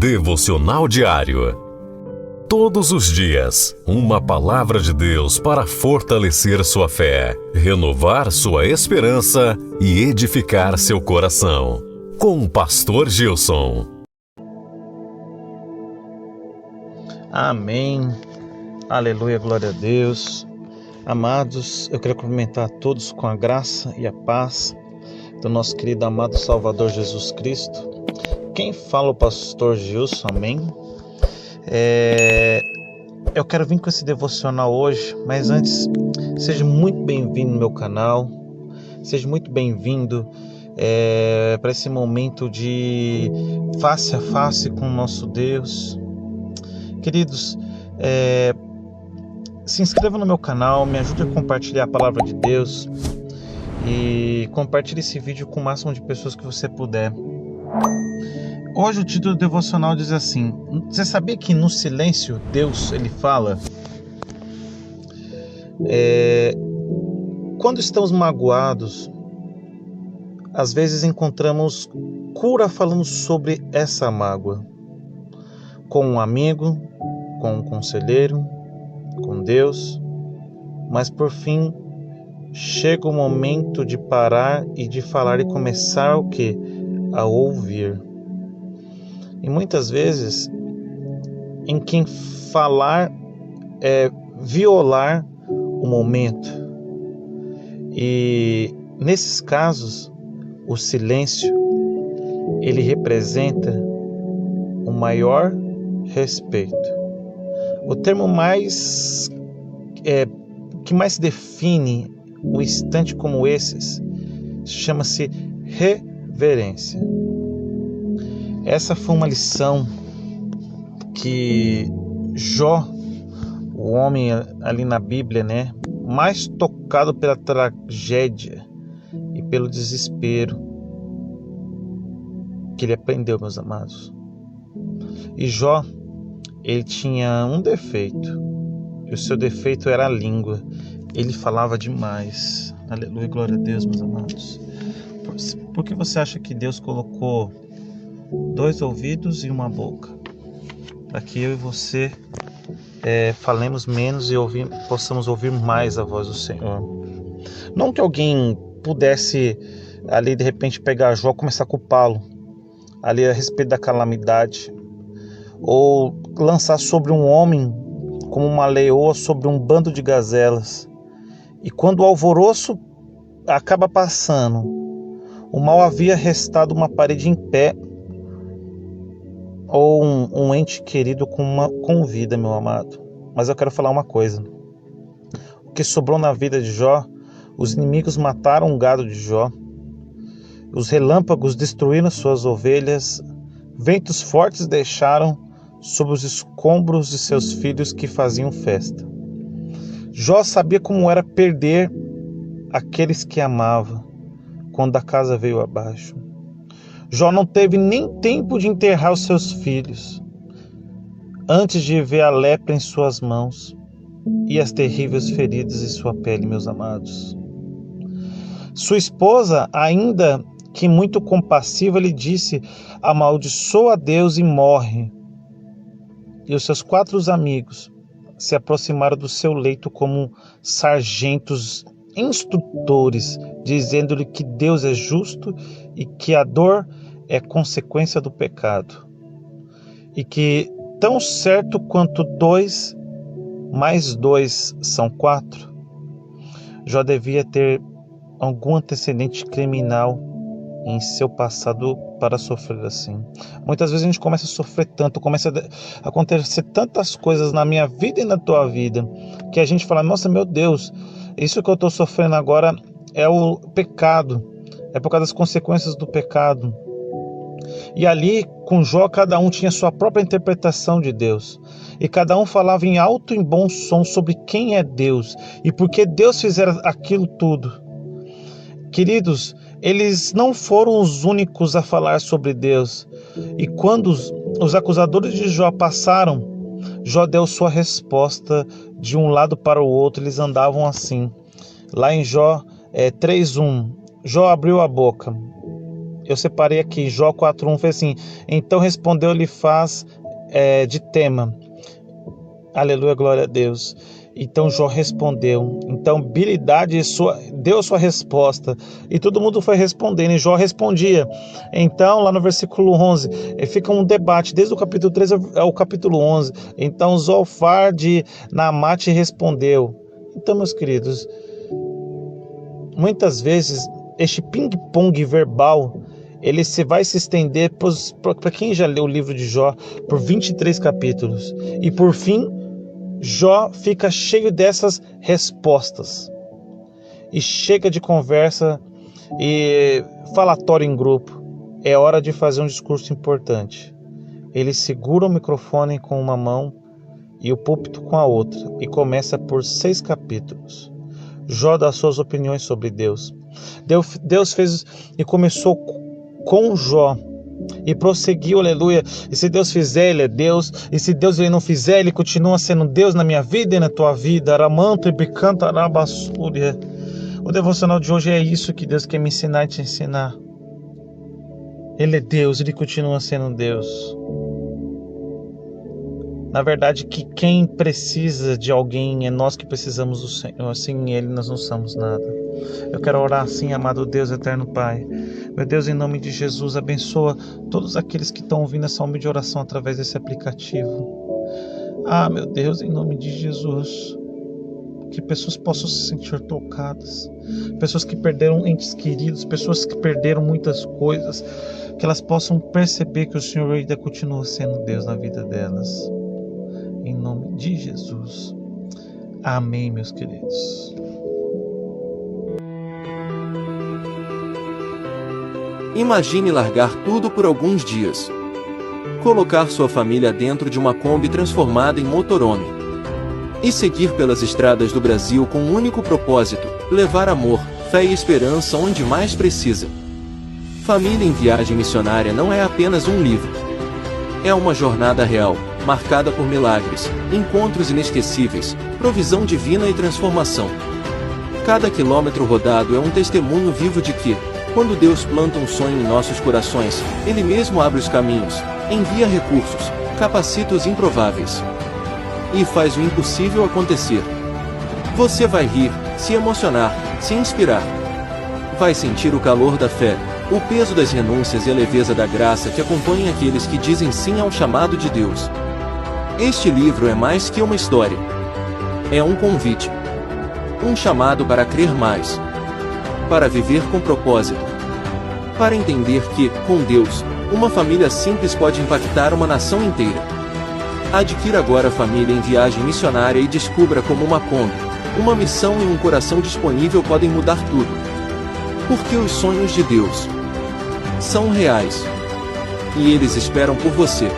Devocional Diário. Todos os dias, uma palavra de Deus para fortalecer sua fé, renovar sua esperança e edificar seu coração. Com o Pastor Gilson. Amém. Aleluia, glória a Deus. Amados, eu quero cumprimentar a todos com a graça e a paz do nosso querido amado Salvador Jesus Cristo. Quem fala é o Pastor Gilson, amém? Eu quero vir com esse devocional hoje, mas antes, seja muito bem-vindo no meu canal, seja muito bem-vindo para esse momento de face a face com o nosso Deus. Queridos, se inscreva no meu canal, me ajude a compartilhar a palavra de Deus e compartilhe esse vídeo com o máximo de pessoas que você puder. Hoje o título do devocional diz assim: você sabia que no silêncio Deus ele fala? Quando estamos magoados, às vezes encontramos cura falando sobre essa mágoa, com um amigo, com um conselheiro, com Deus, mas por fim chega o momento de parar e de falar e começar o quê? A ouvir. E muitas vezes, em quem falar é violar o momento. E nesses casos, o silêncio, ele representa o maior respeito. O termo que mais define um instante como esses chama-se reverência. Essa foi uma lição que Jó, o homem ali na Bíblia, mais tocado pela tragédia e pelo desespero, que ele aprendeu, meus amados. E Jó, ele tinha um defeito, e o seu defeito era a língua. Ele falava demais. Aleluia, glória a Deus, meus amados. Por que você acha que Deus colocou 2 ouvidos e uma boca? Para que eu e você falemos menos e possamos ouvir mais a voz do Senhor. Não que alguém pudesse ali de repente pegar Jó e começar a culpá-lo ali a respeito da calamidade, ou lançar sobre um homem como uma leoa sobre um bando de gazelas. E quando o alvoroço acaba passando, o mal havia restado uma parede em pé, ou um ente querido com vida, meu amado. Mas eu quero falar uma coisa. O que sobrou na vida de Jó, os inimigos mataram o gado de Jó, os relâmpagos destruíram suas ovelhas, ventos fortes deixaram sob os escombros de seus filhos que faziam festa. Jó sabia como era perder aqueles que amava quando a casa veio abaixo. Jó não teve nem tempo de enterrar os seus filhos antes de ver a lepra em suas mãos e as terríveis feridas em sua pele, meus amados. Sua esposa, ainda que muito compassiva, lhe disse: amaldiçoa a Deus e morre. E os seus 4 amigos se aproximaram do seu leito como sargentos instrutores, dizendo-lhe que Deus é justo e que a dor é consequência do pecado, e que tão certo quanto 2 mais 2 são 4, Jó devia ter algum antecedente criminal em seu passado para sofrer assim. Muitas vezes a gente começa a sofrer tanto, começa a acontecer tantas coisas na minha vida e na tua vida, que a gente fala: nossa, meu Deus, isso que eu estou sofrendo agora é o pecado, é por causa das consequências do pecado. E ali, com Jó, cada um tinha sua própria interpretação de Deus, e cada um falava em alto e bom som sobre quem é Deus e por que Deus fizera aquilo tudo. Queridos, eles não foram os únicos a falar sobre Deus. E quando os acusadores de Jó passaram, Jó deu sua resposta de um lado para o outro. Eles andavam assim. Lá em Jó 3:1, Jó abriu a boca. eu separei aqui, Jó 4:1, foi assim: então respondeu Elifaz de Tema. Aleluia, glória a Deus. Então Jó respondeu. Então Bildade deu sua resposta. E todo mundo foi respondendo, e Jó respondia. Então, lá no versículo 11, fica um debate, desde o capítulo 3 ao capítulo 11. Então Zofar de Naamate respondeu. Então, meus queridos, muitas vezes este ping-pong verbal, ele vai se estender, para quem já leu o livro de Jó, por 23 capítulos. E por fim, Jó fica cheio dessas respostas. E chega de conversa e falatório em grupo. É hora de fazer um discurso importante. Ele segura o microfone com uma mão e o púlpito com a outra. E começa por 6 capítulos. Jó dá suas opiniões sobre Deus. Deus fez e começou com Jó. E prosseguiu, aleluia. E se Deus fizer, Ele é Deus. E se Deus ele não fizer, Ele continua sendo Deus na minha vida e na tua vida. Aramanto e bicanta arabassúria. O devocional de hoje é isso que Deus quer me ensinar e te ensinar. Ele é Deus, Ele continua sendo Deus. Na verdade, que quem precisa de alguém é nós que precisamos do Senhor. Sem Ele nós não somos nada. Eu quero orar assim, amado Deus, eterno Pai. Meu Deus, em nome de Jesus, abençoa todos aqueles que estão ouvindo essa humilde oração através desse aplicativo. Ah, meu Deus, em nome de Jesus, que pessoas possam se sentir tocadas, pessoas que perderam entes queridos, pessoas que perderam muitas coisas, que elas possam perceber que o Senhor ainda continua sendo Deus na vida delas. Em nome de Jesus. Amém, meus queridos. Imagine largar tudo por alguns dias. Colocar sua família dentro de uma Kombi transformada em motorhome. E seguir pelas estradas do Brasil com um único propósito: levar amor, fé e esperança onde mais precisa. Família em Viagem Missionária não é apenas um livro. É uma jornada real, marcada por milagres, encontros inesquecíveis, provisão divina e transformação. Cada quilômetro rodado é um testemunho vivo de que, quando Deus planta um sonho em nossos corações, Ele mesmo abre os caminhos, envia recursos, capacita os improváveis e faz o impossível acontecer. Você vai rir, se emocionar, se inspirar. Vai sentir o calor da fé, o peso das renúncias e a leveza da graça que acompanha aqueles que dizem sim ao chamado de Deus. Este livro é mais que uma história. É um convite. Um chamado para crer mais. Para viver com propósito. Para entender que, com Deus, uma família simples pode impactar uma nação inteira. Adquira agora a Família em Viagem Missionária e descubra como uma Kombi, uma missão e um coração disponível podem mudar tudo. Porque os sonhos de Deus são reais. E eles esperam por você.